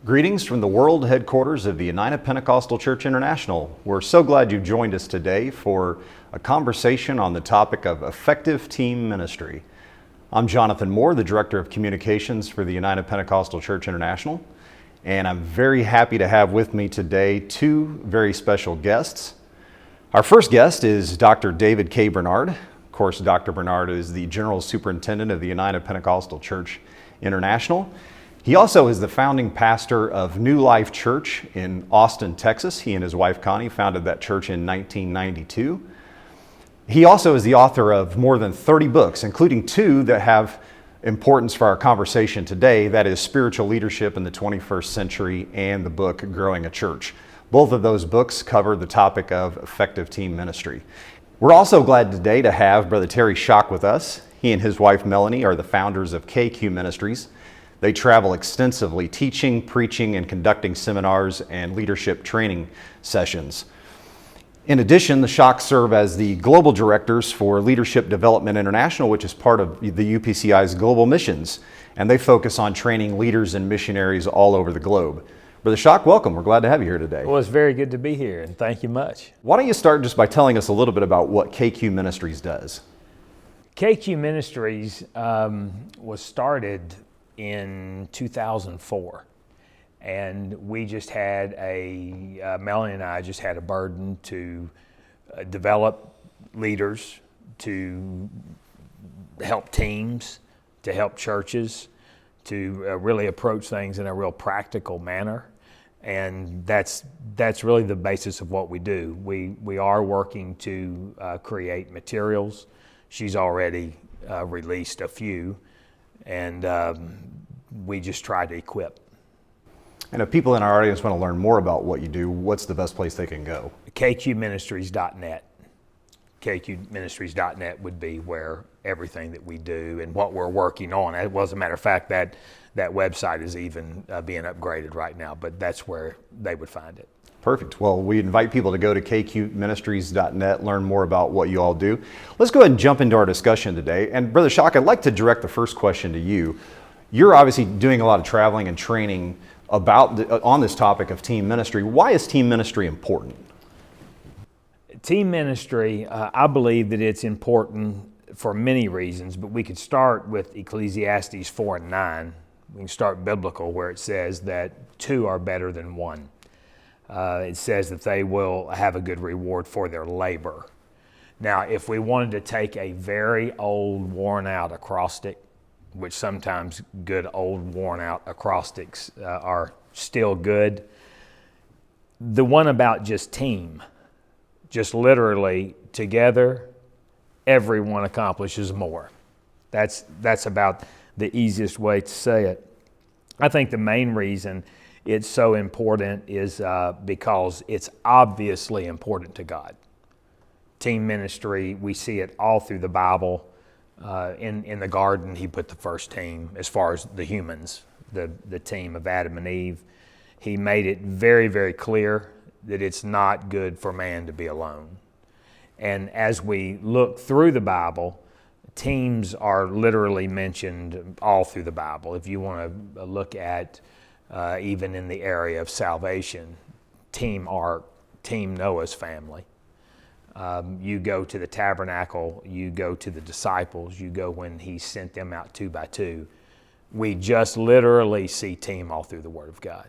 Greetings from the world headquarters of the United Pentecostal Church International. We're so glad you've joined us today for a conversation on the topic of effective team ministry. I'm Jonathan Moore, the Director of Communications for the United Pentecostal Church International, and I'm very happy to have with me today two very special guests. Our first guest is Dr. David K. Bernard. Of course, Dr. Bernard is the General Superintendent of the United Pentecostal Church International. He also is the founding pastor of New Life Church in Austin, Texas. He and his wife Connie founded that church in 1992. He also is the author of more than 30 books, including two that have importance for our conversation today. That is Spiritual Leadership in the 21st Century and the book Growing a Church. Both of those books cover the topic of effective team ministry. We're also glad today to have Brother Terry Schock with us. He and his wife Melanie are the founders of KQ Ministries. They travel extensively, teaching, preaching, and conducting seminars and leadership training sessions. In addition, the Schocks serve as the global directors for Leadership Development International, which is part of the UPCI's global missions, and they focus on training leaders and missionaries all over the globe. Brother Schock, welcome. We're glad to have you here today. Well, it's very good to be here, and thank you much. Why don't you start just by telling us a little bit about what KQ Ministries does? KQ Ministries was started in 2004, and we just had Melanie and I just had a burden to develop leaders, to help teams, to help churches, to really approach things in a real practical manner, and that's really the basis of what we do. We are working to create materials. She's already released a few, and we just try to equip. And if people in our audience want to learn more about what you do, what's the best place they can go? KQministries.net. KQministries.net would be where everything that we do and what we're working on. As a matter of fact, that website is even being upgraded right now, but that's where they would find it. Perfect. Well, we invite people to go to kqministries.net, learn more about what you all do. Let's go ahead and jump into our discussion today. And Brother Schock, I'd like to direct the first question to you. You're obviously doing a lot of traveling and training on this topic of team ministry. Why is team ministry important? Team ministry, I believe that it's important for many reasons, but we could start with Ecclesiastes 4:9. We can start biblical, where it says that two are better than one. It says that they will have a good reward for their labor. Now, if we wanted to take a very old, worn-out acrostic, which sometimes good old, worn-out acrostics are still good, the one about just team, just literally together, everyone accomplishes more. That's about the easiest way to say it. I think the main reason it's so important is because it's obviously important to God. Team ministry, we see it all through the Bible. In the garden, he put the first team as far as the humans, the team of Adam and Eve. He made it very, very clear that it's not good for man to be alone. And as we look through the Bible, teams are literally mentioned all through the Bible. If you want to look at even in the area of salvation, Team Ark, Team Noah's family. You go to the tabernacle, you go to the disciples, you go when he sent them out 2 by 2. We just literally see team all through the Word of God.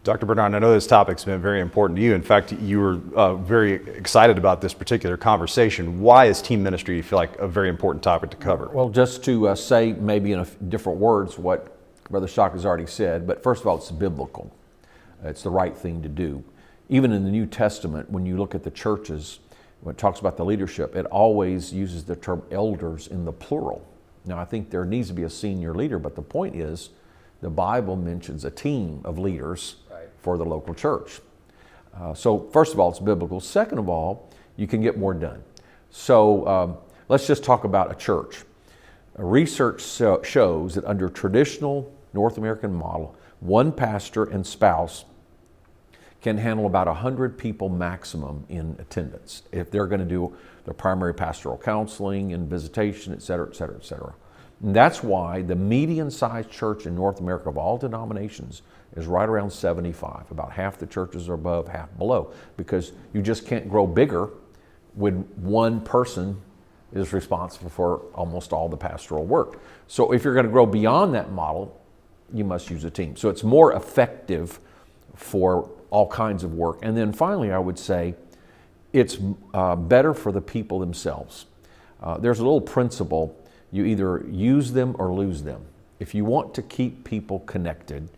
Dr. Bernard, I know this topic's been very important to you. In fact, you were very excited about this particular conversation. Why is team ministry, you feel like, a very important topic to cover? Well, just to say maybe in different words what Brother Schock has already said, but first of all, it's biblical. It's the right thing to do. Even in the New Testament, when you look at the churches, when it talks about the leadership, it always uses the term elders in the plural. Now, I think there needs to be a senior leader, but the point is, the Bible mentions a team of leaders for the local church. So first of all, it's biblical. Second of all, you can get more done. So let's just talk about a church. Research shows that under traditional North American model, one pastor and spouse can handle about 100 people maximum in attendance if they're going to do the primary pastoral counseling and visitation, et cetera, et cetera, et cetera. And that's why the median-sized church in North America of all denominations is right around 75. About half the churches are above, half below, because you just can't grow bigger when one person is responsible for almost all the pastoral work. So if you're going to grow beyond that model, you must use a team. So it's more effective for all kinds of work. And then finally, I would say it's better for the people themselves. There's a little principle: you either use them or lose them. If you want to keep people connected,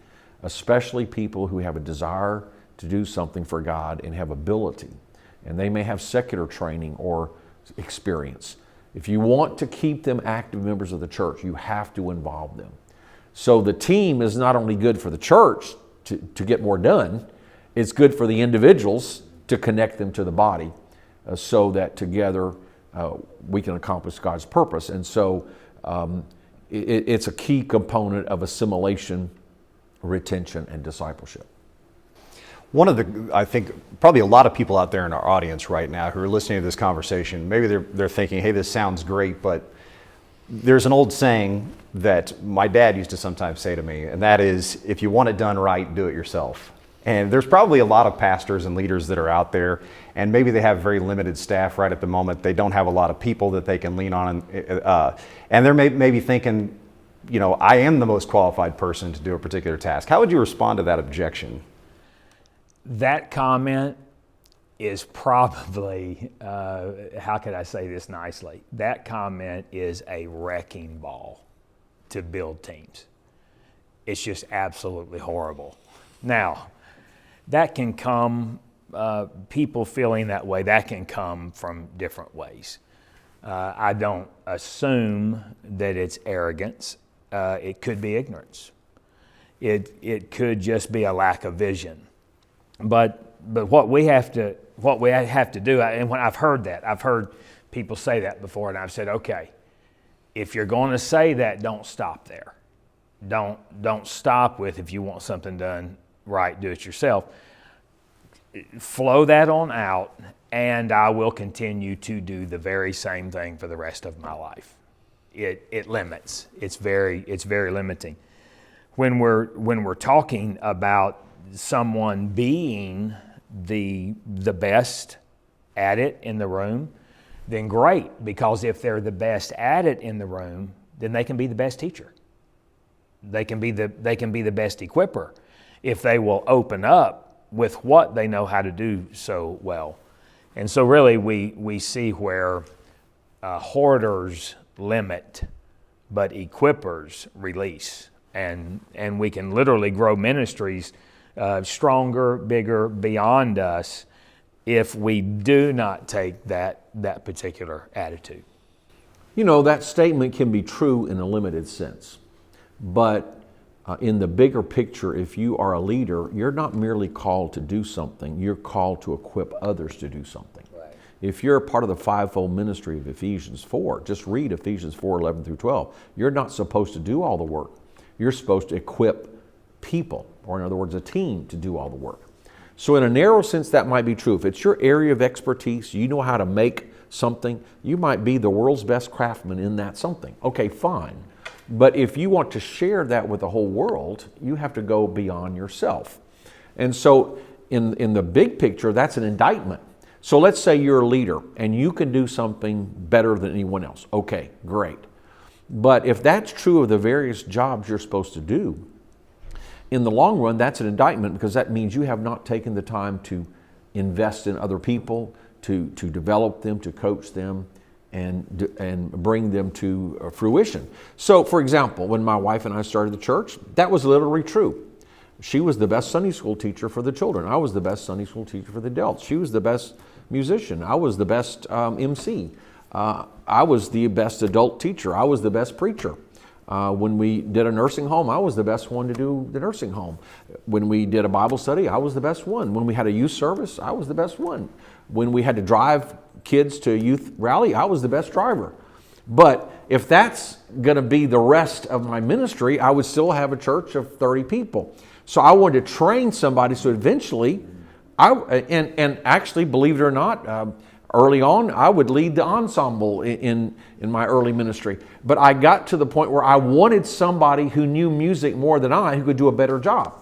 especially people who have a desire to do something for God and have ability, and they may have secular training or experience, if you want to keep them active members of the church, you have to involve them. So the team is not only good for the church to get more done, it's good for the individuals to connect them to the body so that together we can accomplish God's purpose. And so it's a key component of assimilation, retention, and discipleship. One of the, I think, probably a lot of people out there in our audience right now who are listening to this conversation, maybe they're thinking, hey, this sounds great, but there's an old saying that my dad used to sometimes say to me, and that is, if you want it done right, do it yourself. And there's probably a lot of pastors and leaders that are out there, and maybe they have very limited staff right at the moment. They don't have a lot of people that they can lean on, and they're maybe thinking, you know, I am the most qualified person to do a particular task. How would you respond to that objection? That comment is probably, how could I say this nicely? That comment is a wrecking ball to build teams. It's just absolutely horrible. Now, that can come, people feeling that way, that can come from different ways. I don't assume that it's arrogance. It could be ignorance. It could just be a lack of vision. But what we have to do, and when I've heard people say that before, and I've said, okay, if you're going to say that, don't stop there. Don't stop with, if you want something done right, do it yourself. Flow that on out, and I will continue to do the very same thing for the rest of my life. It limits. It's very limiting. When we're talking about someone being the best at it in the room, then great, because if they're the best at it in the room, then they can be the best teacher. They can be the best equipper if they will open up with what they know how to do so well. And so really we see where hoarders limit, but equippers release. And we can literally grow ministries stronger, bigger, beyond us if we do not take that particular attitude. You know, that statement can be true in a limited sense, but in the bigger picture, if you are a leader, you're not merely called to do something, you're called to equip others to do something. Right. If you're a part of the fivefold ministry of Ephesians 4, just read Ephesians 4:11 through 12. You're not supposed to do all the work. You're supposed to equip people, or in other words, a team, to do all the work. So in a narrow sense, that might be true. If it's your area of expertise, you know how to make something, you might be the world's best craftsman in that something. Okay, fine. But if you want to share that with the whole world, you have to go beyond yourself. And so in the big picture, that's an indictment. So let's say you're a leader and you can do something better than anyone else. Okay, great. But if that's true of the various jobs you're supposed to do, in the long run, that's an indictment, because that means you have not taken the time to invest in other people, to develop them, to coach them, and bring them to fruition. So, for example, when my wife and I started the church, that was literally true. She was the best Sunday school teacher for the children. I was the best Sunday school teacher for the adults. She was the best musician. I was the best MC. I was the best adult teacher. I was the best preacher. When we did a nursing home, I was the best one to do the nursing home. When we did a Bible study, I was the best one. When we had a youth service, I was the best one. When we had to drive kids to a youth rally, I was the best driver. But if that's going to be the rest of my ministry, I would still have a church of 30 people. So I wanted to train somebody so eventually, and actually, believe it or not, Early on, I would lead the ensemble in my early ministry. But I got to the point where I wanted somebody who knew music more than I, who could do a better job.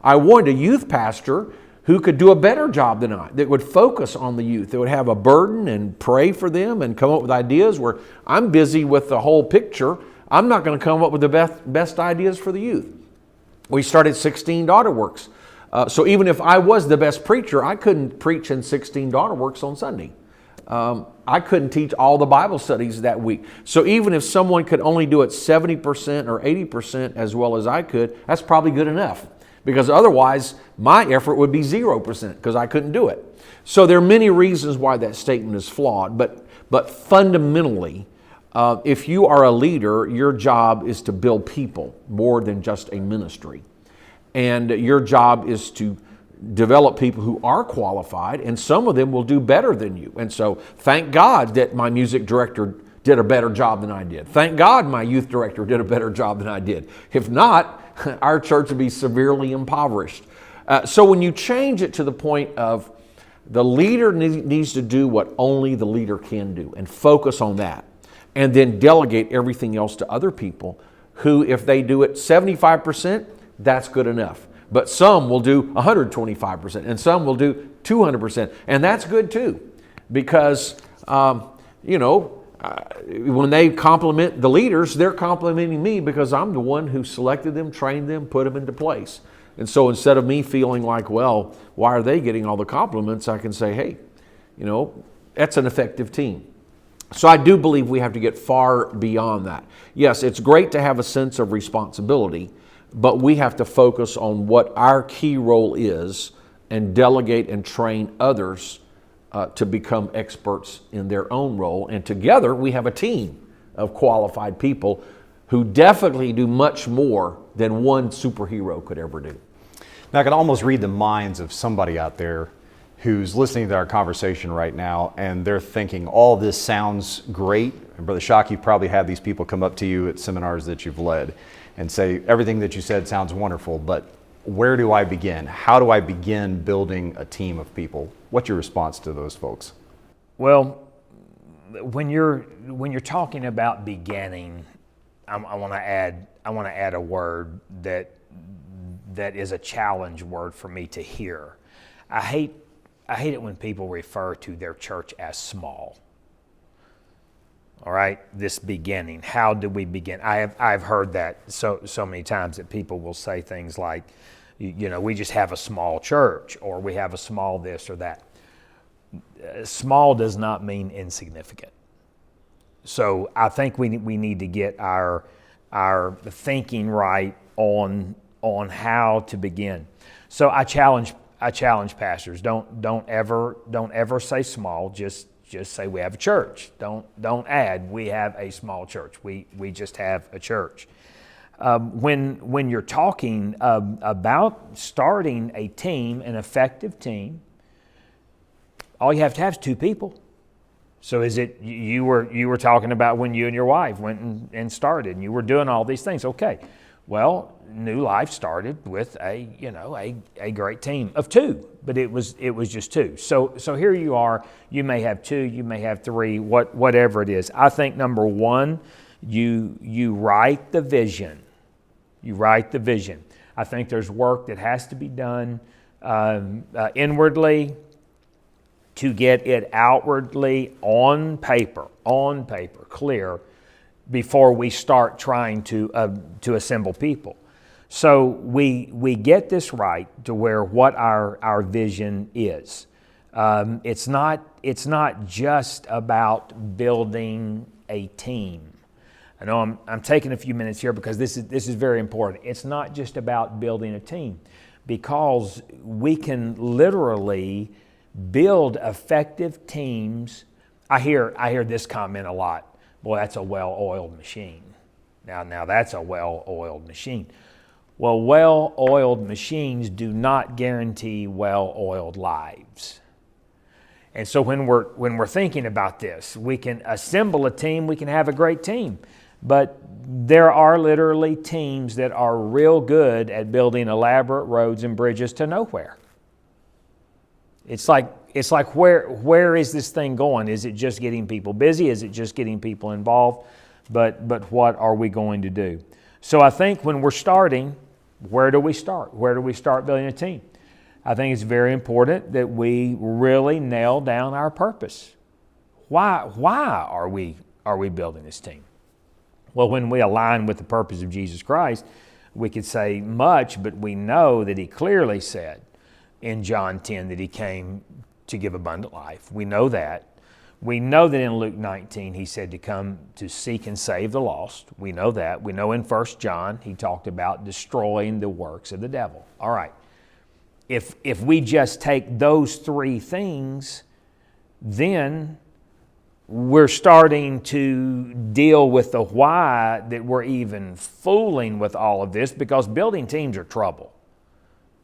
I wanted a youth pastor who could do a better job than I, that would focus on the youth, that would have a burden and pray for them and come up with ideas where I'm busy with the whole picture. I'm not going to come up with the best ideas for the youth. We started 16 Daughter Works. So even if I was the best preacher, I couldn't preach in 16 Daughter Works on Sunday. I couldn't teach all the Bible studies that week. So even if someone could only do it 70% or 80% as well as I could, that's probably good enough. Because otherwise, my effort would be 0% because I couldn't do it. So there are many reasons why that statement is flawed. But fundamentally, if you are a leader, your job is to build people more than just a ministry. And your job is to develop people who are qualified, and some of them will do better than you. And so thank God that my music director did a better job than I did. Thank God my youth director did a better job than I did. If not, our church would be severely impoverished. So when you change it to the point of the leader needs to do what only the leader can do and focus on that, and then delegate everything else to other people who, if they do it 75%, that's good enough. But some will do 125%, and some will do 200%, and that's good too, because when they compliment the leaders, they're complimenting me because I'm the one who selected them, trained them, put them into place. And so instead of me feeling like, well, why are they getting all the compliments? I can say, hey, that's an effective team. So I do believe we have to get far beyond that. Yes, it's great to have a sense of responsibility, but we have to focus on what our key role is and delegate and train others to become experts in their own role. And together we have a team of qualified people who definitely do much more than one superhero could ever do. Now I can almost read the minds of somebody out there who's listening to our conversation right now, and they're thinking, all this sounds great. And Brother Shock, you've probably had these people come up to you at seminars that you've led and say, everything that you said sounds wonderful, but where do I begin? How do I begin building a team of people? What's your response to those folks? Well, when you're talking about beginning, I want to add a word that is a challenge word for me to hear. I hate it when people refer to their church as small. All right, this beginning. How do we begin? I've heard that so many times that people will say things like, we just have a small church, or we have a small this or that. Small does not mean insignificant. So I think we need to get our thinking right on how to begin. So I challenge pastors. Don't ever say small. Just say we have a church. Don't add we have a small church. We just have a church. When you're talking about starting a team, an effective team, all you have to have is two people. So is it you were talking about when you and your wife went and started and you were doing all these things? Okay, well, New Life started with a great team of two, but it was just two. So here you are. You may have two, you may have three, whatever it is. I think number one, you write the vision. You write the vision. I think there's work that has to be done inwardly to get it outwardly on paper, clear, before we start trying to assemble people. So we get this right to where what our vision is. It's not just about building a team. I know I'm taking a few minutes here because this is very important. It's not just about building a team, because we can literally build effective teams. I hear this comment a lot. Boy, that's a well-oiled machine. Now that's a well-oiled machine. Well, well-oiled machines do not guarantee well-oiled lives. And so when we're thinking about this, we can assemble a team, we can have a great team. But there are literally teams that are real good at building elaborate roads and bridges to nowhere. It's like It's like, where is this thing going? Is it just getting people busy? Is it just getting people involved? But what are we going to do? So I think when we're starting, where do we start? Where do we start building a team? I think it's very important that we really nail down our purpose. Why are we building this team? Well, when we align with the purpose of Jesus Christ, we could say much, but we know that He clearly said in John 10 that He came to give abundant life. We know that. We know that in Luke 19 He said to come to seek and save the lost. We know that. We know in 1 John He talked about destroying the works of the devil. All right. If we just take those three things, then we're starting to deal with the why that we're even fooling with all of this, because building teams are trouble.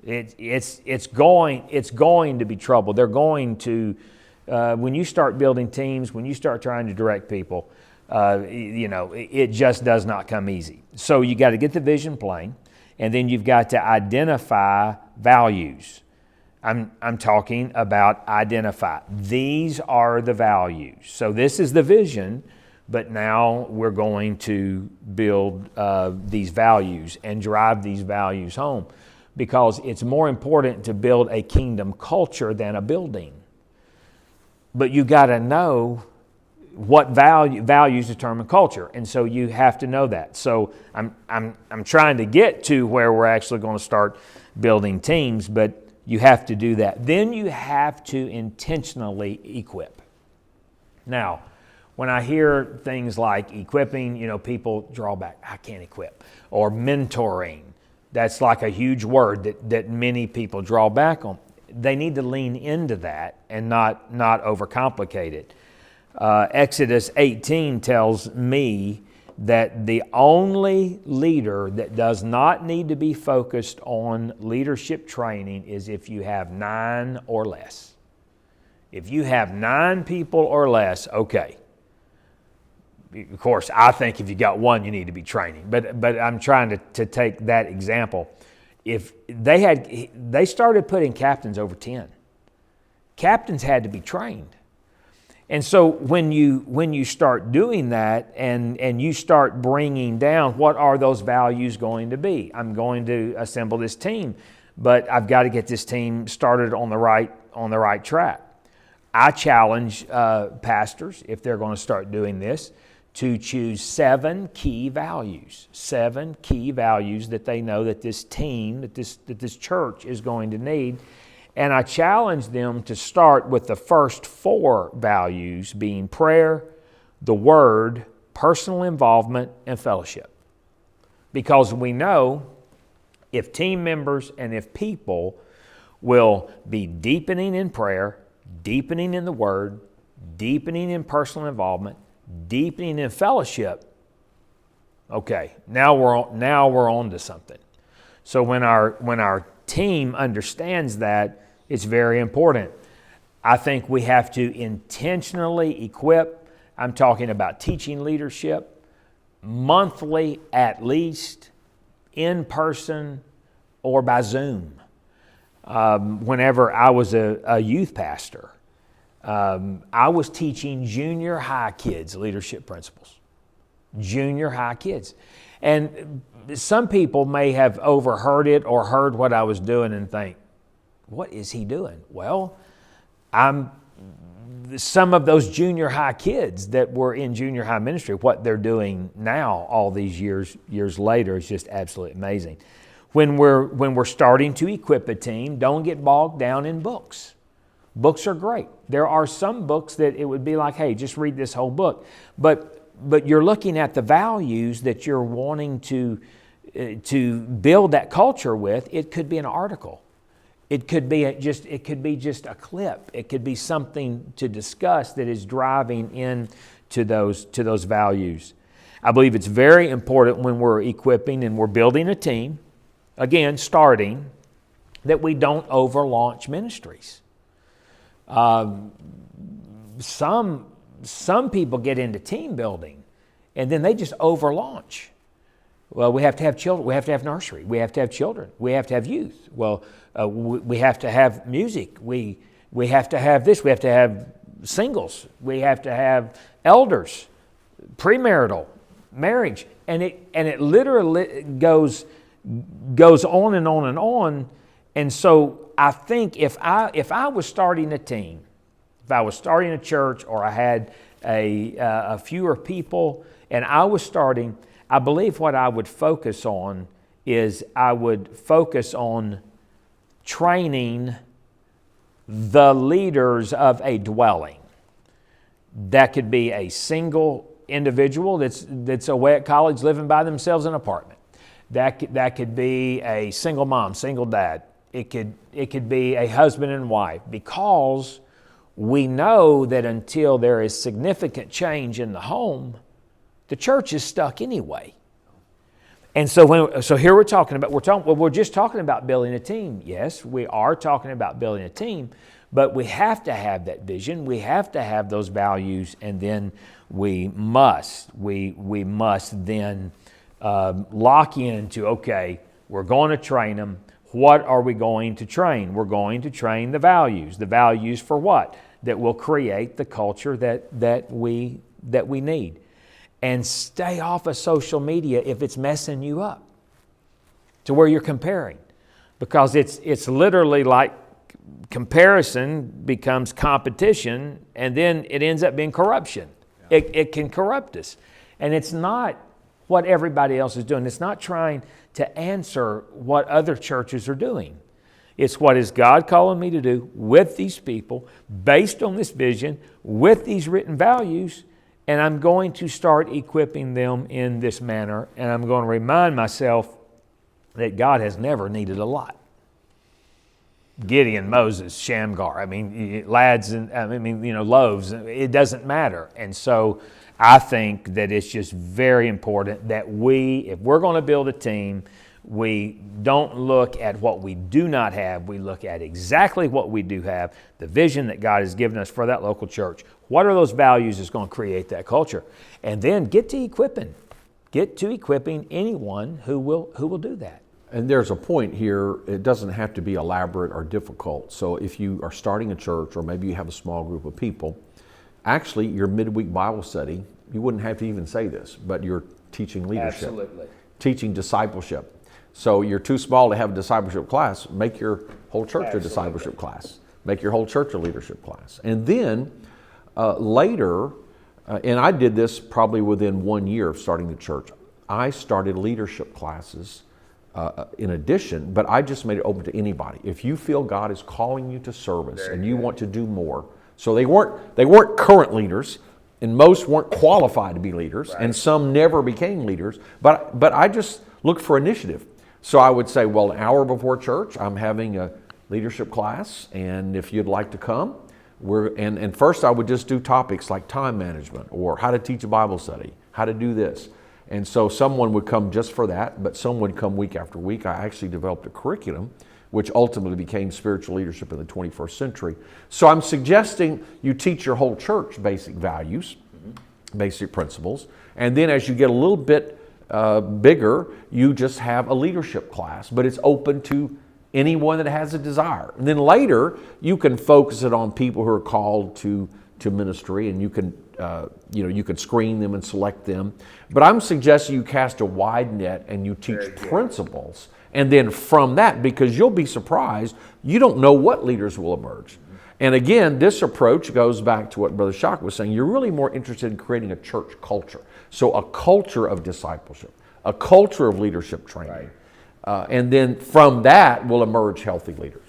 It's going to be trouble. They're going to, when you start building teams, when you start trying to direct people, it just does not come easy. So you got to get the vision plain, and then you've got to identify values. I'm talking about identify. These are the values. So this is the vision, but now we're going to build these values and drive these values home, because it's more important to build a kingdom culture than a building. But you got to know what values determine culture, and so you have to know that. So I'm trying to get to where we're actually going to start building teams, but you have to do that. Then you have to intentionally equip. Now, when I hear things like equipping, people draw back. I can't equip. Or mentoring. That's like a huge word that many people draw back on. They need to lean into that and not overcomplicate it. Exodus 18 tells me that the only leader that does not need to be focused on leadership training is if you have 9 or less. If you have 9 people or less, okay. Of course, I think if you got 1, you need to be training. But I'm trying to take that example. If they started putting captains over 10. Captains had to be trained. And so when you start doing that and you start bringing down, what are those values going to be? I'm going to assemble this team, but I've got to get this team started on the right track. I challenge pastors, if they're going to start doing this, to choose 7 key values. 7 key values that they know that this team, that this church is going to need. And I challenge them to start with the first 4 values being prayer, the Word, personal involvement, and fellowship. Because we know if team members and if people will be deepening in prayer, deepening in the Word, deepening in personal involvement, deepening in fellowship, okay, now we're on to something. So when our team understands that, it's very important. I think we have to intentionally equip. I'm talking about teaching leadership, monthly at least, in person or by Zoom. Whenever I was a youth pastor, I was teaching junior high kids leadership principles. Junior high kids. And some people may have overheard it or heard what I was doing and think, what is he doing? Well, some of those junior high kids that were in junior high ministry, what they're doing now all these years later is just absolutely amazing. When we're starting to equip a team, don't get bogged down in books. Books are great. There are some books that it would be like, hey, just read this whole book. But you're looking at the values that you're wanting to build that culture with. It could be an article. It could be just a clip. It could be something to discuss that is driving into those values. I believe it's very important when we're equipping and we're building a team, again, starting, that we don't overlaunch ministries. Some people get into team building and then they just overlaunch. Well, we have to have children. We have to have nursery. We have to have children. We have to have youth. Well, we have to have music. We We have to have this. We have to have singles. We have to have elders, premarital, marriage. And it literally goes on and on and on. And so I think if I was starting a team, if I was starting a church, or I had a fewer people and I was starting, I believe what I would focus on is I would focus on training the leaders of a dwelling. That could be a single individual that's away at college living by themselves in an apartment. That could be a single mom, single dad. It could be a husband and wife, because we know that until there is significant change in the home, the church is stuck anyway. And so here we're just talking about building a team. Yes, we are talking about building a team, but we have to have that vision. We have to have those values, and then we must then lock into, okay, we're going to train them. What are we going to train? We're going to train the values. The values for what? That will create the culture that we need. And stay off of social media if it's messing you up to where you're comparing. Because it's literally like comparison becomes competition, and then it ends up being corruption. Yeah. It can corrupt us. And it's not what everybody else is doing. It's not trying to answer what other churches are doing. It's what is God calling me to do with these people, based on this vision, with these written values, and I'm going to start equipping them in this manner, and I'm going to remind myself that God has never needed a lot. Gideon, Moses, Shamgar, lads and loaves, it doesn't matter. And so I think that it's just very important that if we're going to build a team, we don't look at what we do not have. We look at exactly what we do have, the vision that God has given us for that local church. What are those values that's going to create that culture? And then get to equipping anyone who will do that. And there's a point here, it doesn't have to be elaborate or difficult. So if you are starting a church, or maybe you have a small group of people, actually your midweek Bible study, you wouldn't have to even say this, but you're teaching leadership. Absolutely. Teaching discipleship. So you're too small to have a discipleship class, make your whole church a discipleship class. Make your whole church a leadership class. And then later, and I did this probably within 1 year of starting the church, I started leadership classes in addition, but I just made it open to anybody. If you feel God is calling you to service and you want to do more. So they weren't current leaders, and most weren't qualified to be leaders, and some never became leaders, but I just looked for initiative. So I would say, well, an hour before church, I'm having a leadership class, and if you'd like to come, and first I would just do topics like time management, or how to teach a Bible study, how to do this. And so someone would come just for that, but some would come week after week. I actually developed a curriculum, which ultimately became spiritual leadership in the 21st century. So I'm suggesting you teach your whole church basic values, basic principles, and then as you get a little bit bigger, you just have a leadership class, but it's open to anyone that has a desire. And then later, you can focus it on people who are called to ministry, and you can you can screen them and select them. But I'm suggesting you cast a wide net and you teach principles. And then from that, because you'll be surprised, you don't know what leaders will emerge. And again, this approach goes back to what Brother Schock was saying. You're really more interested in creating a church culture. So a culture of discipleship, a culture of leadership training. And then from that will emerge healthy leaders.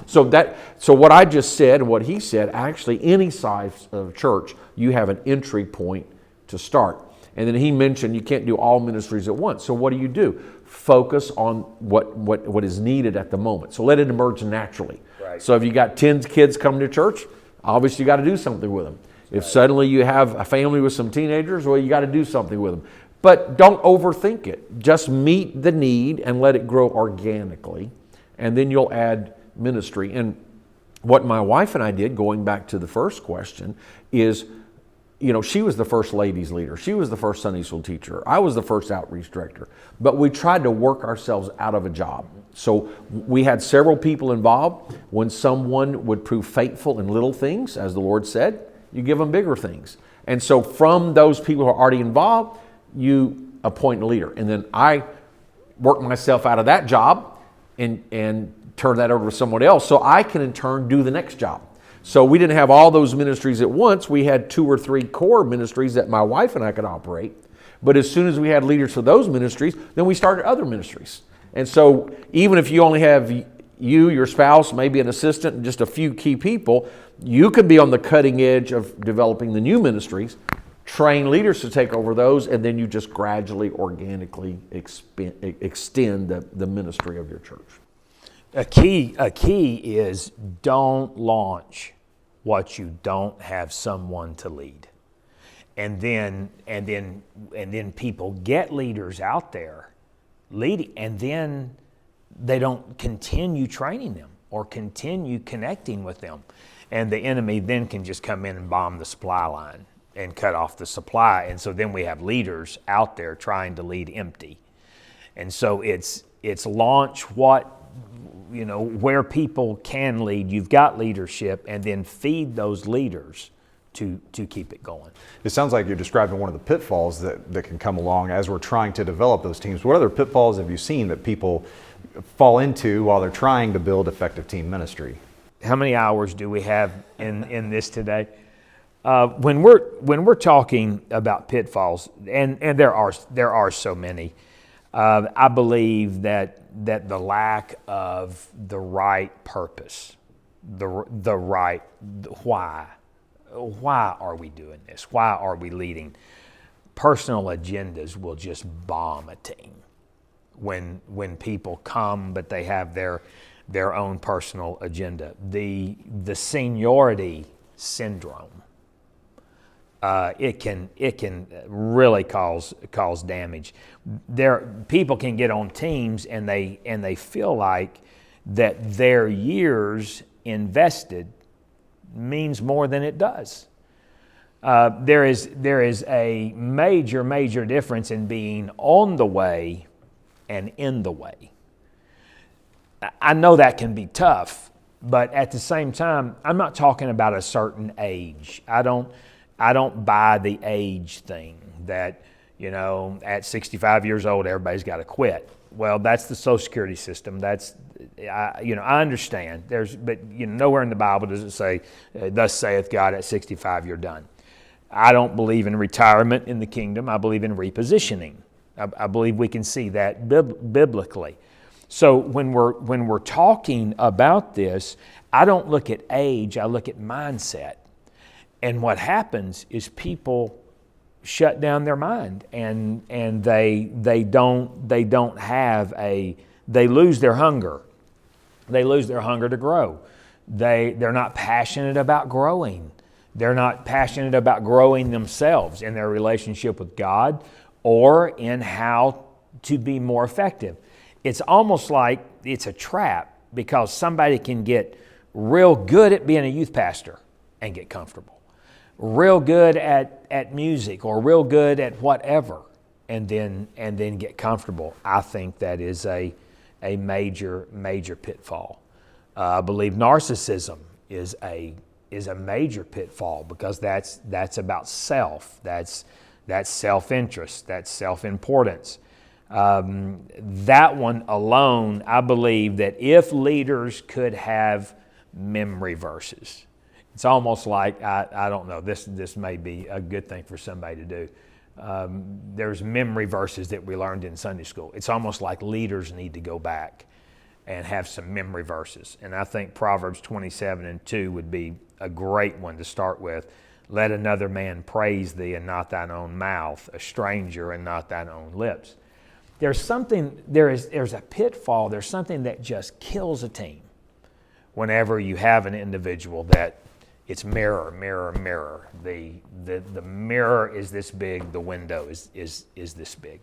So what I just said and what he said, actually any size of church, you have an entry point to start. And then he mentioned you can't do all ministries at once. So what do? Focus on what is needed at the moment. So let it emerge naturally. Right. So if you got 10 kids coming to church, obviously you got to do something with them. If suddenly you have a family with some teenagers, well, you got to do something with them. But don't overthink it. Just meet the need and let it grow organically. And then you'll add ministry. And what my wife and I did, going back to the first question, is, she was the first ladies leader. She was the first Sunday school teacher. I was the first outreach director. But we tried to work ourselves out of a job. So we had several people involved. When someone would prove faithful in little things, as the Lord said, you give them bigger things. And so from those people who are already involved, you appoint a leader. And then I work myself out of that job and turn that over to someone else so I can in turn do the next job. So we didn't have all those ministries at once. We had 2 or 3 core ministries that my wife and I could operate. But as soon as we had leaders for those ministries, then we started other ministries. And so even if you only have you, your spouse, maybe an assistant, and just a few key people, you could be on the cutting edge of developing the new ministries, train leaders to take over those, and then you just gradually, organically extend the ministry of your church. A key is don't launch what you don't have someone to lead. And then people get leaders out there leading, and then they don't continue training them or continue connecting with them. And the enemy then can just come in and bomb the supply line and cut off the supply. And so then we have leaders out there trying to lead empty. And so it's launch where people can lead. You've got leadership, and then feed those leaders to keep it going. It sounds like you're describing one of the pitfalls that can come along as we're trying to develop those teams. What other pitfalls have you seen that people fall into while they're trying to build effective team ministry? How many hours do we have in this today? When we're talking about pitfalls, and there are so many, I believe that the lack of the right purpose, the right why are we doing this? Why are we leading? Personal agendas will just bomb a team when people come, but they have their own personal agenda. The seniority syndrome, it can really cause damage. People can get on teams and they feel like that their years invested means more than it does. There is a major difference in being on the way and in the way. I know that can be tough, but at the same time, I'm not talking about a certain age. I don't buy the age thing that, at 65 years old, everybody's got to quit. Well, that's the Social Security system. I understand. But nowhere in the Bible does it say, "Thus saith God, at 65 you're done." I don't believe in retirement in the kingdom. I believe in repositioning. I believe we can see that biblically. So when we're talking about this, I don't look at age. I look at mindset. And what happens is people shut down their mind, and they lose their hunger. They lose their hunger to grow. They're not passionate about growing. They're not passionate about growing themselves in their relationship with God or in how to be more effective. It's almost like it's a trap, because somebody can get real good at being a youth pastor and get comfortable, real good at music or real good at whatever, and then get comfortable. I think that is a major pitfall. I believe narcissism is a major pitfall, because that's about self. That's self-interest. That's self-importance. That one alone, I believe that if leaders could have memory verses, it's almost like, I don't know, this may be a good thing for somebody to do. There's memory verses that we learned in Sunday school. It's almost like leaders need to go back and have some memory verses. And I think Proverbs 27:2 would be a great one to start with. Let another man praise thee, and not thine own mouth, a stranger and not thine own lips. There's a pitfall, there's something that just kills a team whenever you have an individual that it's mirror. The mirror is this big, the window is this big.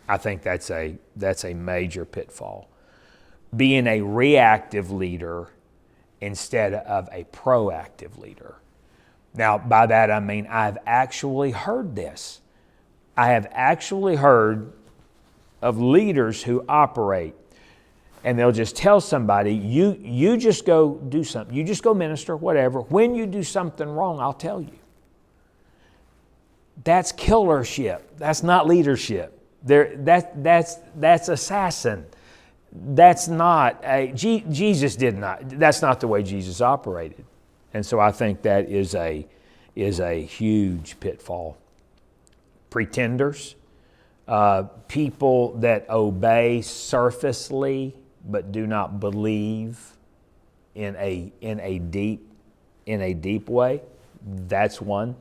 I think that's a major pitfall. Being a reactive leader instead of a proactive leader. Now, by that I mean I've actually heard this. I have actually heard of leaders who operate. and they'll just tell somebody, you just go do something. You just go minister, whatever. When you do something wrong, I'll tell you. That's killership. That's not leadership. That's assassin. That's not Jesus did not. That's not the way Jesus operated. And so I think that is a huge pitfall. Pretenders, people that obey surfacely but do not believe in a deep way. That's one.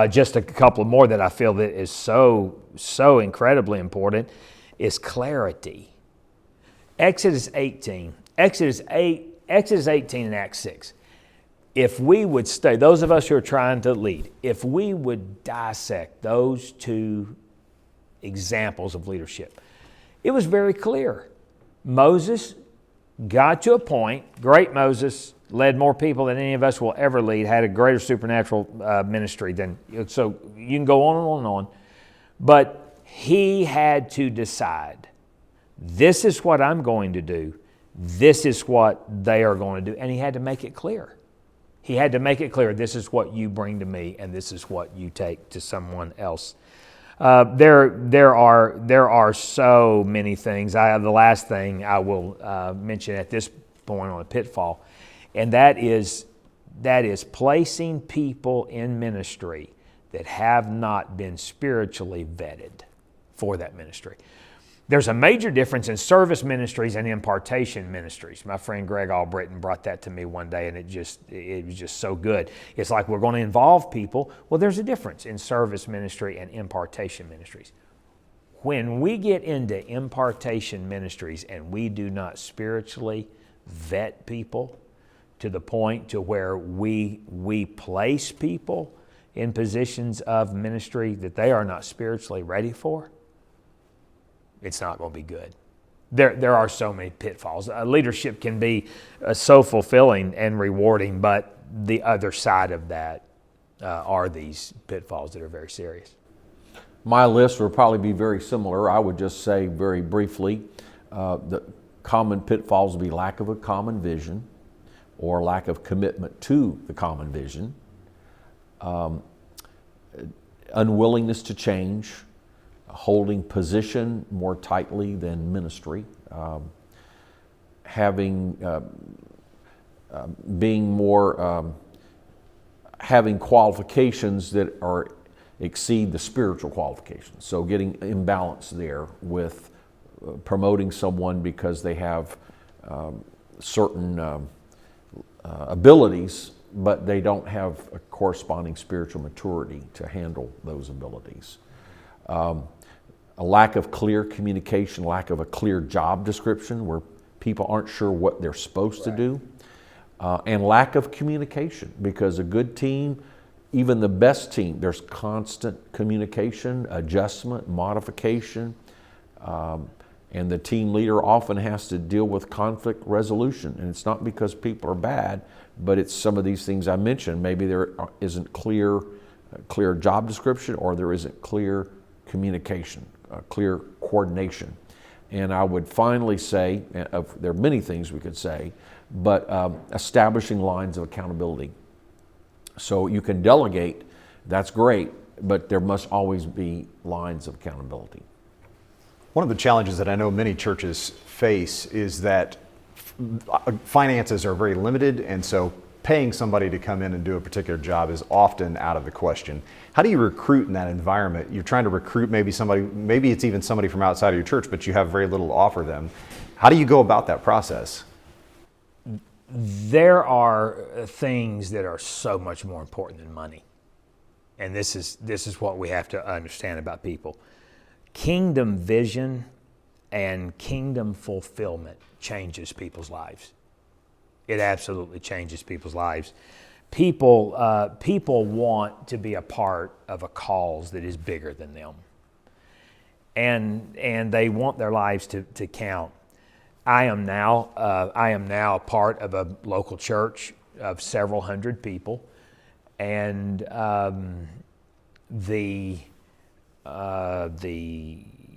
Just a couple more that I feel that is so incredibly important is clarity. Exodus 18 and Acts 6. If we would stay, those of us who are trying to lead, if we would dissect those two examples of leadership, it was very clear. Moses got to a point, great Moses, led more people than any of us will ever lead, had a greater supernatural ministry than, so you can go on and on and on. But he had to decide, this is what I'm going to do, this is what they are going to do, and he had to make it clear. He had to make it clear, this is what you bring to me, and this is what you take to someone else. There are so many things. The last thing I will mention at this point on a pitfall, and that is placing people in ministry that have not been spiritually vetted for that ministry. There's a major difference in service ministries and impartation ministries. My friend Greg Albritton brought that to me one day, and it was just so good. It's like we're going to involve people. Well, there's a difference in service ministry and impartation ministries. When we get into impartation ministries and we do not spiritually vet people to the point to where we place people in positions of ministry that they are not spiritually ready for, it's not going to be good. There are so many pitfalls. Leadership can be so fulfilling and rewarding, but the other side of that are these pitfalls that are very serious. My list will probably be very similar. I would just say very briefly, the common pitfalls would be lack of a common vision or lack of commitment to the common vision, unwillingness to change, holding position more tightly than ministry, having qualifications that exceed the spiritual qualifications. So getting imbalance there with promoting someone because they have certain abilities, but they don't have a corresponding spiritual maturity to handle those abilities. A lack of clear communication, lack of a clear job description where people aren't sure what they're supposed to do, and lack of communication, because a good team, even the best team, there's constant communication, adjustment, modification, and the team leader often has to deal with conflict resolution. And it's not because people are bad, but it's some of these things I mentioned. Maybe there isn't clear job description, or there isn't clear communication, clear coordination. And I would finally say, there are many things we could say, but establishing lines of accountability. So you can delegate, that's great, but there must always be lines of accountability. One of the challenges that I know many churches face is that finances are very limited, and so paying somebody to come in and do a particular job is often out of the question. How do you recruit in that environment? You're trying to recruit maybe it's even somebody from outside of your church, but you have very little to offer them. How do you go about that process? There are things that are so much more important than money. And this is what we have to understand about people. Kingdom vision and kingdom fulfillment changes people's lives. It absolutely changes people's lives. People want to be a part of a cause that is bigger than them. And they want their lives to count. I am now a part of a local church of several hundred people, and the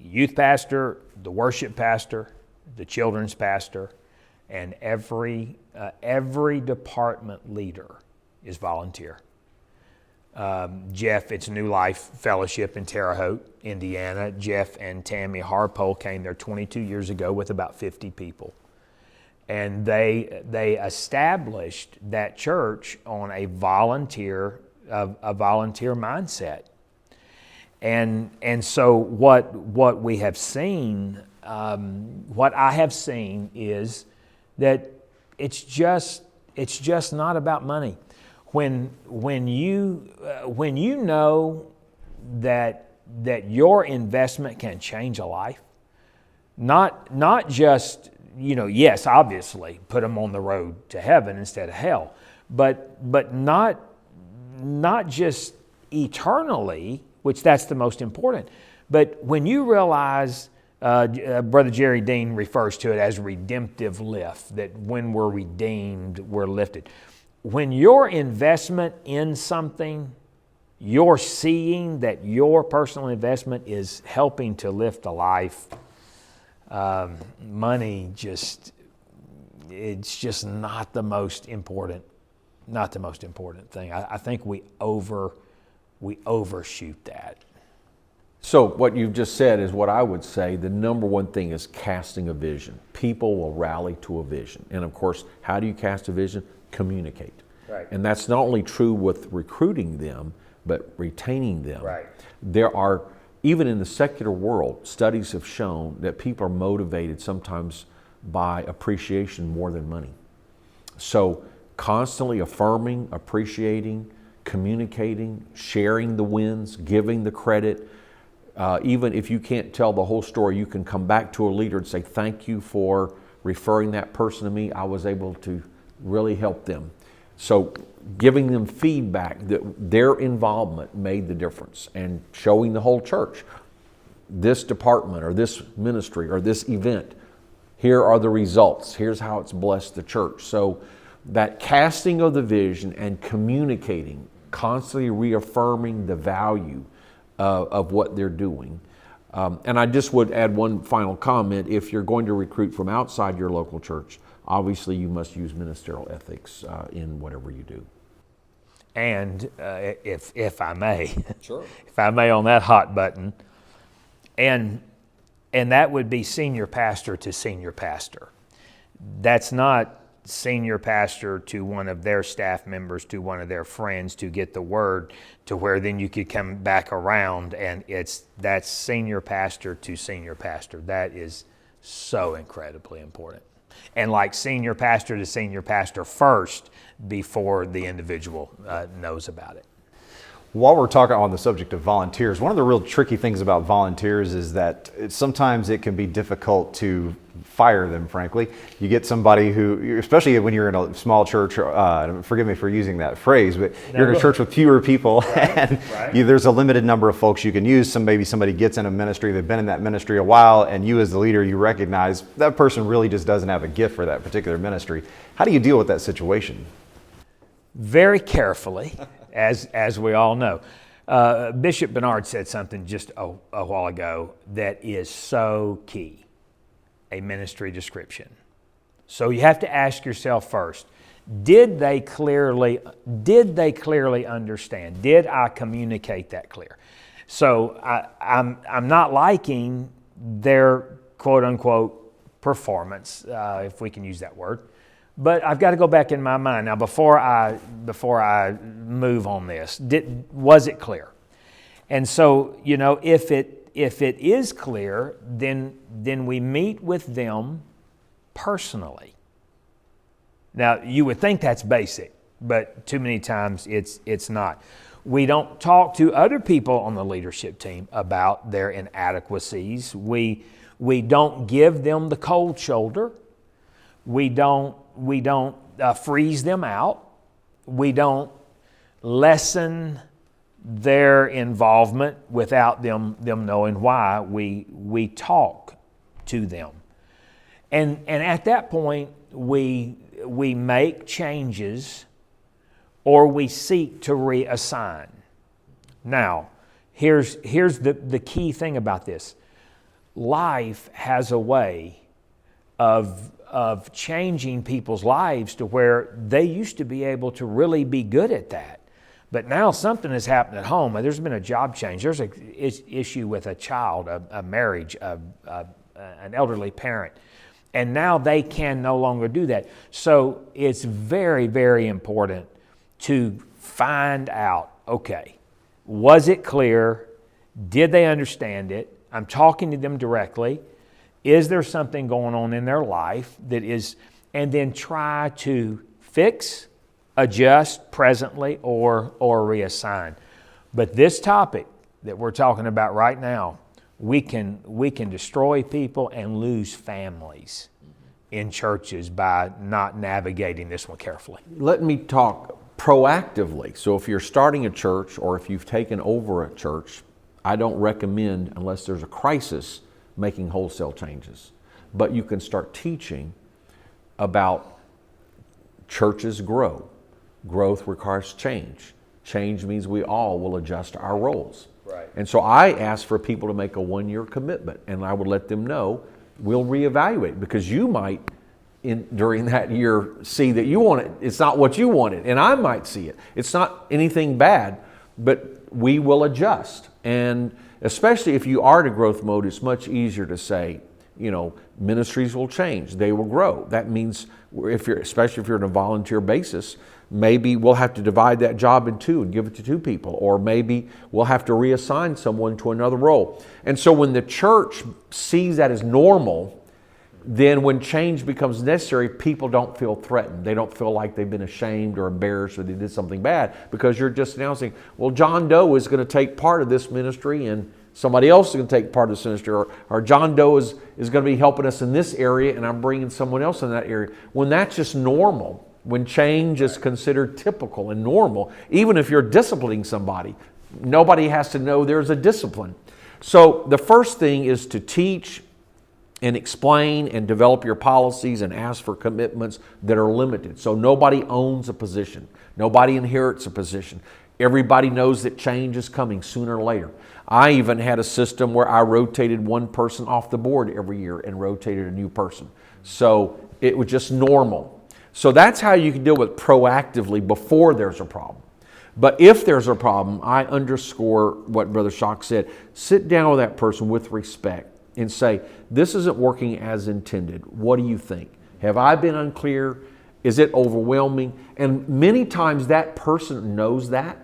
youth pastor, the worship pastor, the children's pastor, and every department leader is volunteer. Jeff, it's New Life Fellowship in Terre Haute, Indiana. Jeff and Tammy Harpole came there 22 years ago with about 50 people. And they established that church on a volunteer mindset. And so what we have seen, what I have seen is that it's just not about money. When you know that your investment can change a life, not just, yes, obviously put them on the road to heaven instead of hell, but not just eternally, which that's the most important. But when you realize, Brother Jerry Dean refers to it as redemptive lift, that when we're redeemed, we're lifted. When your investment in something, you're seeing that your personal investment is helping to lift a life, money it's just not the most important thing. I think we overshoot that. So what you've just said is what I would say the number one thing is casting a vision. People will rally to a vision. And of course, how do you cast a vision? Communicate. Right. And that's not only true with recruiting them, but retaining them. Right. There are, even in the secular world, studies have shown that people are motivated sometimes by appreciation more than money. So constantly affirming, appreciating, communicating, sharing the wins, giving the credit. Even if you can't tell the whole story, you can come back to a leader and say, thank you for referring that person to me. I was able to really help them. So giving them feedback that their involvement made the difference, and showing the whole church, this department or this ministry or this event, here are the results. Here's how it's blessed the church. So that casting of the vision and communicating, constantly reaffirming the value of what they're doing. And I just would add one final comment. If you're going to recruit from outside your local church, obviously you must use ministerial ethics in whatever you do. And if I may, Sure. if I may on that hot button, and that would be senior pastor to senior pastor. That's not senior pastor to one of their staff members, to one of their friends, to get the word, to where then you could come back around, and that's senior pastor to senior pastor. That is so incredibly important. And like senior pastor to senior pastor first before the individual knows about it. While we're talking on the subject of volunteers, one of the real tricky things about volunteers is that sometimes it can be difficult to fire them, frankly. You get somebody who, especially when you're in a small church, forgive me for using that phrase, but you're in a church with fewer people, and there's a limited number of folks you can use. Maybe somebody gets in a ministry, they've been in that ministry a while, and you as the leader, you recognize that person really just doesn't have a gift for that particular ministry. How do you deal with that situation? Very carefully, as we all know. Bishop Bernard said something just a while ago that is so key: a ministry description. So you have to ask yourself first, did they clearly understand? Did I communicate that clear? So I'm not liking their quote unquote performance, if we can use that word. But I've got to go back in my mind now before I move on this. Was it clear? And so, if it is clear, then we meet with them personally. Now, you would think that's basic, but too many times it's not. We don't talk to other people on the leadership team about their inadequacies. We don't give them the cold shoulder. We don't freeze them out. We don't lessen their involvement without them knowing why. We talk to them. And at that point, we make changes or we seek to reassign. Now, here's the key thing about this. Life has a way of changing people's lives to where they used to be able to really be good at that. But now something has happened at home. There's been a job change. There's an issue with a child, a marriage, an elderly parent. And now they can no longer do that. So it's very, very important to find out, okay, was it clear? Did they understand it? I'm talking to them directly. Is there something going on in their life that is, and then try to fix, adjust presently, or reassign. But this topic that we're talking about right now, we can destroy people and lose families in churches by not navigating this one carefully. Let me talk proactively. So if you're starting a church or if you've taken over a church, I don't recommend, unless there's a crisis, making wholesale changes. But you can start teaching about churches grow. Growth requires change. Change means we all will adjust our roles. Right. And so I ask for people to make a 1-year commitment, and I would let them know we'll reevaluate, because you might during that year see that you want it. It's not what you wanted, and I might see it. It's not anything bad, but we will adjust. And especially if you are in a growth mode, it's much easier to say, ministries will change, they will grow. That means especially if you're on a volunteer basis, maybe we'll have to divide that job in two and give it to 2 people, or maybe we'll have to reassign someone to another role. And so when the church sees that as normal, then when change becomes necessary, people don't feel threatened. They don't feel like they've been ashamed or embarrassed or they did something bad, because you're just announcing, well, John Doe is going to take part of this ministry and somebody else is going to take part of this ministry, or John Doe is going to be helping us in this area and I'm bringing someone else in that area. When that's just normal, when change is considered typical and normal, even if you're disciplining somebody, nobody has to know there's a discipline. So the first thing is to teach and explain and develop your policies and ask for commitments that are limited. So nobody owns a position. Nobody inherits a position. Everybody knows that change is coming sooner or later. I even had a system where I rotated one person off the board every year and rotated a new person. So it was just normal. So that's how you can deal with proactively before there's a problem. But if there's a problem, I underscore what Brother Schock said. Sit down with that person with respect and say, this isn't working as intended. What do you think? Have I been unclear? Is it overwhelming? And many times that person knows that.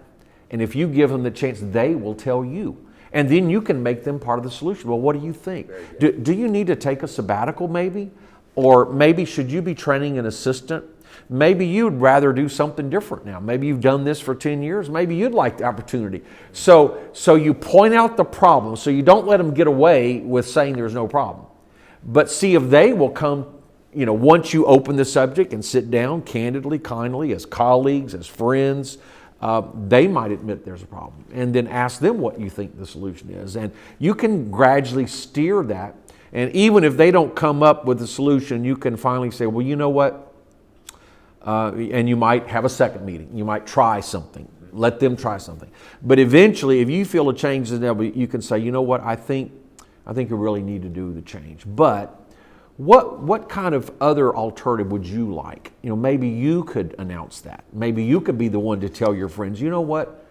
And if you give them the chance, they will tell you. And then you can make them part of the solution. Well, what do you think? Do you need to take a sabbatical maybe? Or maybe should you be training an assistant? Maybe you'd rather do something different now. Maybe you've done this for 10 years. Maybe you'd like the opportunity. So you point out the problem. So you don't let them get away with saying there's no problem. But see if they will come, once you open the subject and sit down candidly, kindly, as colleagues, as friends, they might admit there's a problem. And then ask them what you think the solution is. And you can gradually steer that. And even if they don't come up with a solution, you can finally say, well, you know what? And you might have a second meeting. You might try something. Let them try something. But eventually, if you feel a change is inevitable, you can say, you know what, I think you really need to do the change. But what kind of other alternative would you like? Maybe you could announce that. Maybe you could be the one to tell your friends, you know what?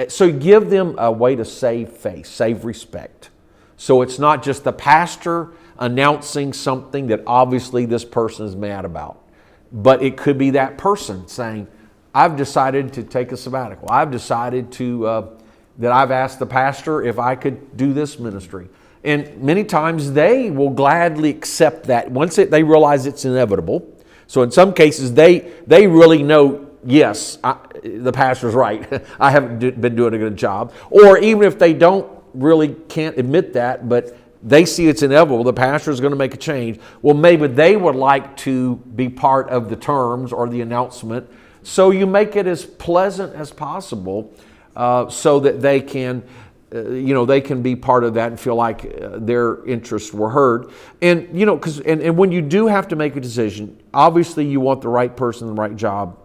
So give them a way to save face, save respect. So it's not just the pastor announcing something that obviously this person is mad about. But it could be that person saying, I've decided to take a sabbatical. I've decided that I've asked the pastor if I could do this ministry. And many times they will gladly accept that once they realize it's inevitable. So in some cases, they really know, yes, the pastor's right. I haven't been doing a good job. Or even if they can't admit that, but they see it's inevitable, the pastor is going to make a change. Well, maybe they would like to be part of the terms or the announcement. So you make it as pleasant as possible so that they can, they can be part of that and feel like their interests were heard. And, and when you do have to make a decision, obviously you want the right person, the right job.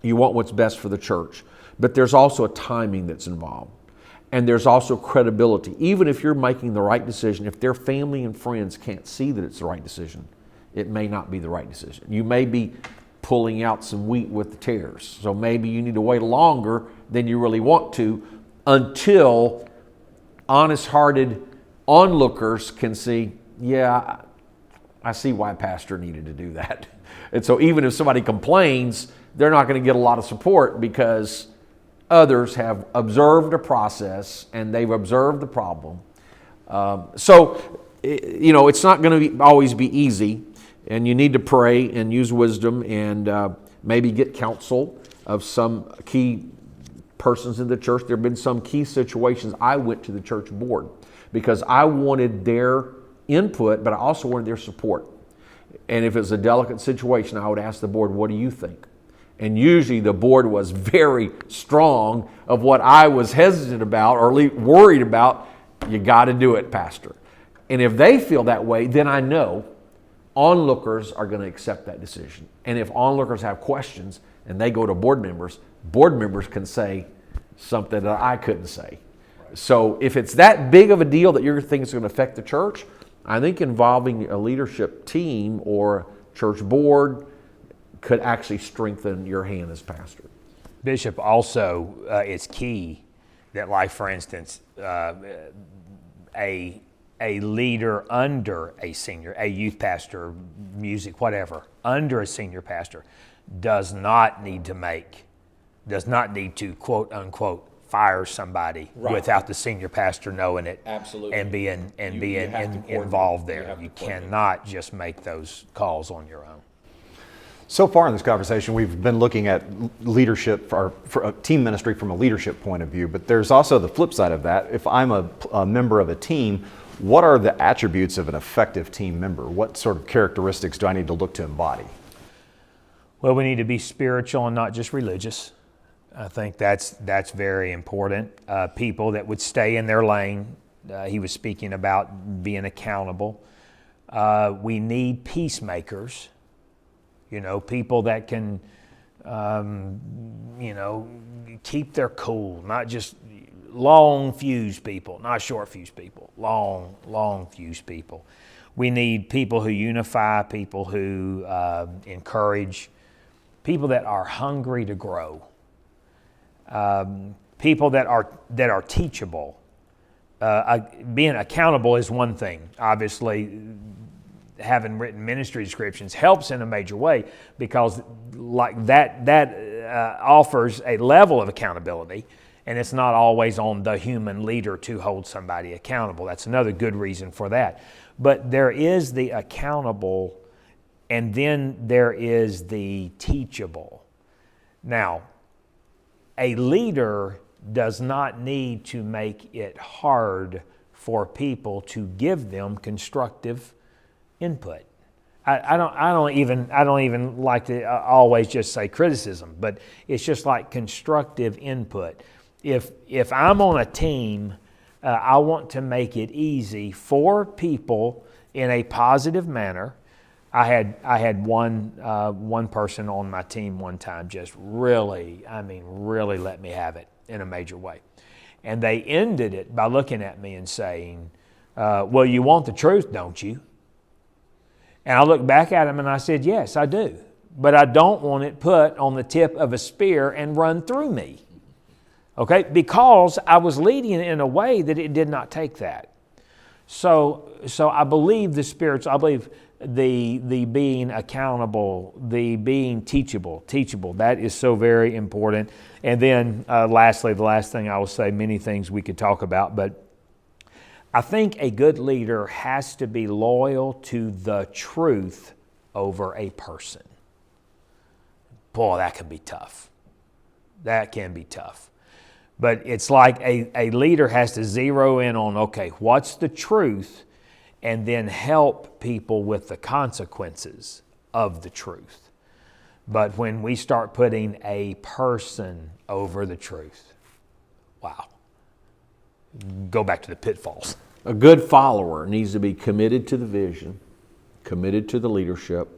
You want what's best for the church. But there's also a timing that's involved. And there's also credibility. Even if you're making the right decision, if their family and friends can't see that it's the right decision, it may not be the right decision. You may be pulling out some wheat with the tares. So maybe you need to wait longer than you really want to until honest-hearted onlookers can see, yeah, I see why pastor needed to do that. And so even if somebody complains, they're not going to get a lot of support because others have observed a process and they've observed the problem. It's not going to always be easy, and you need to pray and use wisdom and maybe get counsel of some key persons in the church. There have been some key situations I went to the church board because I wanted their input, but I also wanted their support. And if it's a delicate situation, I would ask the board, what do you think? And usually the board was very strong of what I was hesitant about or worried about. You got to do it, Pastor. And if they feel that way, then I know onlookers are going to accept that decision. And if onlookers have questions and they go to board members can say something that I couldn't say. So if it's that big of a deal that you think it's going to affect the church, I think involving a leadership team or church board could actually strengthen your hand as pastor. Bishop, also it's key that, like for instance, a leader under a senior, a youth pastor, music, whatever, under a senior pastor does not need to quote unquote fire somebody without the senior pastor knowing it. Absolutely. And being involved there. You cannot just make those calls on your own. So far in this conversation, we've been looking at leadership for team ministry from a leadership point of view, but there's also the flip side of that. If I'm a member of a team, what are the attributes of an effective team member? What sort of characteristics do I need to look to embody? Well, we need to be spiritual and not just religious. I think that's very important. People that would stay in their lane. He was speaking about being accountable. We need peacemakers. People that can, keep their cool, not just long fuse people, not short fuse people, long fuse people. We need people who unify, people who encourage, people that are hungry to grow, people that are teachable. Being accountable is one thing. Obviously, having written ministry descriptions helps in a major way because like that offers a level of accountability, and it's not always on the human leader to hold somebody accountable. That's another good reason for that. But there is the accountable, and then there is the teachable. Now, a leader does not need to make it hard for people to give them constructive input. I don't even like to always just say criticism, but it's just like constructive input. If I'm on a team, I want to make it easy for people in a positive manner. I had one person on my team one time just really let me have it in a major way, and they ended it by looking at me and saying, "Well, you want the truth, don't you?" And I looked back at him and I said, "Yes, I do. But I don't want it put on the tip of a spear and run through me." Okay? Because I was leading it in a way that it did not take that. So I believe the spiritual, I believe the being accountable, the being teachable, that is so very important. And then lastly, the last thing I will say, many things we could talk about, but I think a good leader has to be loyal to the truth over a person. Boy, that can be tough. That can be tough. But it's like a leader has to zero in on, okay, what's the truth? And then help people with the consequences of the truth. But when we start putting a person over the truth, wow. Go back to the pitfalls. A good follower needs to be committed to the vision, committed to the leadership,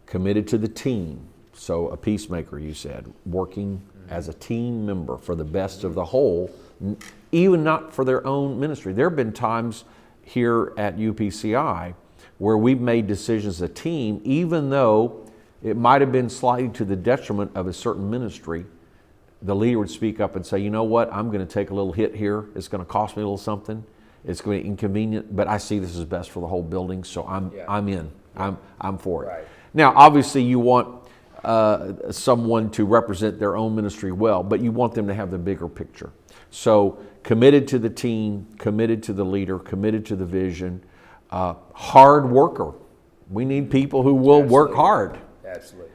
committed to the team. So a peacemaker, you said, working as a team member for the best of the whole, even not for their own ministry. There have been times here at UPCI where we've made decisions as a team, even though it might have been slightly to the detriment of a certain ministry. The leader would speak up and say, you know what, I'm going to take a little hit here. It's going to cost me a little something. It's going to be inconvenient, but I see this is best for the whole building, so I'm in. I'm for it. Right. Now, obviously, you want someone to represent their own ministry well, but you want them to have the bigger picture. So committed to the team, committed to the leader, committed to the vision, hard worker. We need people who will work hard. Absolutely.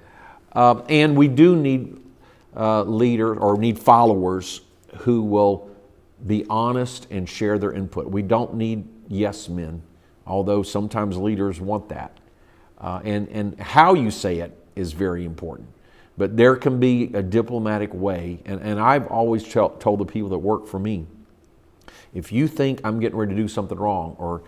And we do need leaders or need followers who will be honest and share their input. We don't need yes men, although sometimes leaders want that. And how you say it is very important. But there can be a diplomatic way, and I've always told the people that work for me, if you think I'm getting ready to do something wrong, or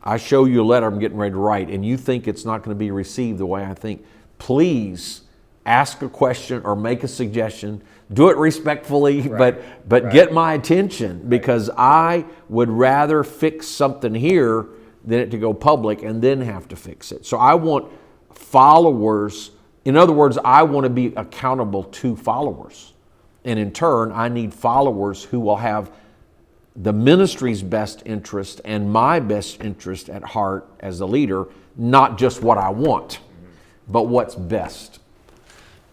I show you a letter I'm getting ready to write, and you think it's not going to be received the way I think, please ask a question or make a suggestion. Do it respectfully, Right. but Right. get my attention, because I would rather fix something here than it to go public and then have to fix it. So I want followers. In other words, I want to be accountable to followers. And in turn, I need followers who will have the ministry's best interest and my best interest at heart as a leader, not just what I want, but what's best.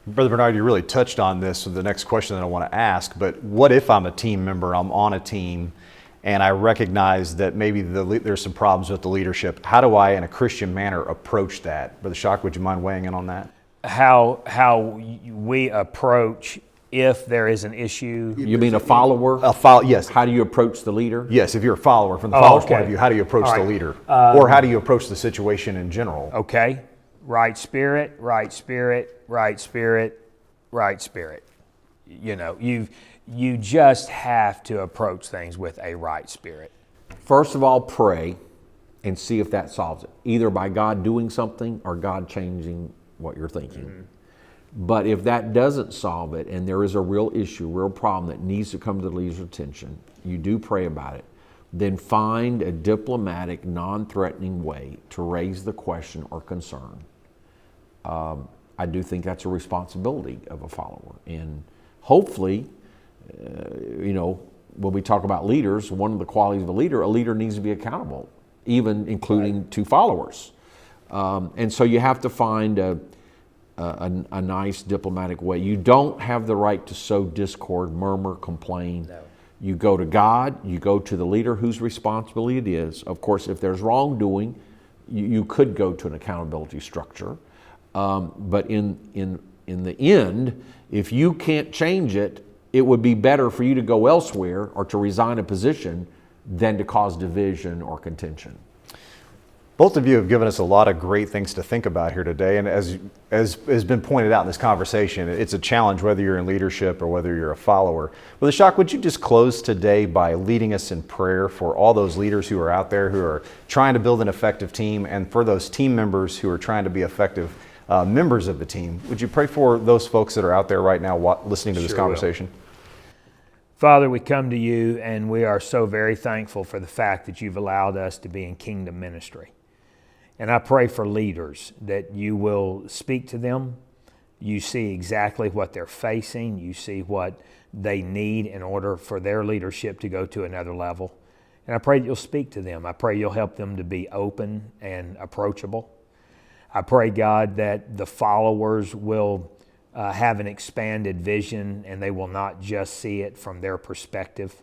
Brother Bernard, you really touched on this with the next question that I want to ask, but what if I'm a team member, I'm on a team, and I recognize that maybe there's some problems with the leadership? How do I, in a Christian manner, approach that? Brother Shock, would you mind weighing in on that? How we approach if there is an issue. You mean a follower? Yes. How do you approach the leader? Yes, if you're a follower, from the follower's okay. point of view, how do you approach All the right. leader? Or how do you approach the situation in general? Okay, right spirit, right spirit, right spirit, right spirit. You know, you just have to approach things with a right spirit. First of all, pray and see if that solves it, either by God doing something or God changing what you're thinking. Mm-hmm. But if that doesn't solve it, and there is a real issue, real problem that needs to come to the leader's attention, you do pray about it, then find a diplomatic, non-threatening way to raise the question or concern. I do think that's a responsibility of a follower. And hopefully, when we talk about leaders, one of the qualities of a leader needs to be accountable, even including to followers. And so you have to find a nice diplomatic way. You don't have the right to sow discord, murmur, complain. No. You go to God, you go to the leader whose responsibility it is. Of course, if there's wrongdoing, you could go to an accountability structure. But in the end, if you can't change it, it would be better for you to go elsewhere or to resign a position than to cause division or contention. Both of you have given us a lot of great things to think about here today, and as has been pointed out in this conversation, it's a challenge whether you're in leadership or whether you're a follower. Brother Shock, would you just close today by leading us in prayer for all those leaders who are out there who are trying to build an effective team, and for those team members who are trying to be effective members of the team? Would you pray for those folks that are out there right now listening to this conversation? Father, we come to you and we are so very thankful for the fact that you've allowed us to be in kingdom ministry. And I pray for leaders that you will speak to them. You see exactly what they're facing. You see what they need in order for their leadership to go to another level. And I pray that you'll speak to them. I pray you'll help them to be open and approachable. I pray, God, that the followers will have an expanded vision and they will not just see it from their perspective.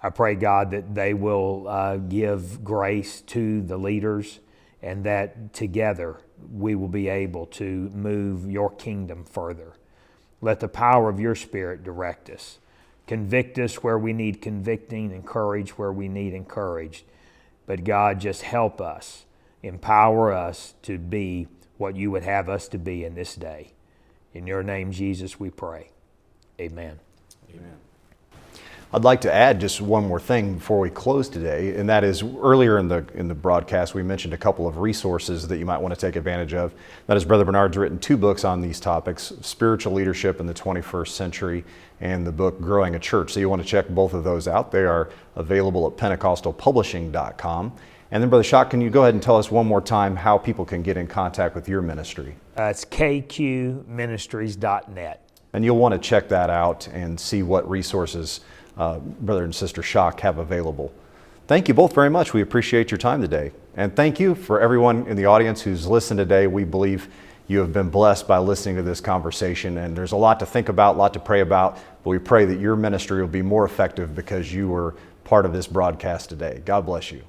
I pray, God, that they will give grace to the leaders, and that together we will be able to move your kingdom further. Let the power of your Spirit direct us. Convict us where we need convicting, encourage where we need encouraged. But God, just help us, empower us to be what you would have us to be in this day. In your name, Jesus, we pray. Amen. Amen. I'd like to add just one more thing before we close today, and that is earlier in the broadcast we mentioned a couple of resources that you might want to take advantage of. That is, Brother Bernard's written 2 books on these topics, Spiritual Leadership in the 21st Century and the book Growing a Church. So you want to check both of those out. They are available at pentecostalpublishing.com. And then Brother Schock, can you go ahead and tell us one more time how people can get in contact with your ministry? It's kqministries.net. And you'll want to check that out and see what resources Brother and Sister Schock have available. Thank you both very much. We appreciate your time today. And thank you for everyone in the audience who's listened today. We believe you have been blessed by listening to this conversation. And there's a lot to think about, a lot to pray about, but we pray that your ministry will be more effective because you were part of this broadcast today. God bless you.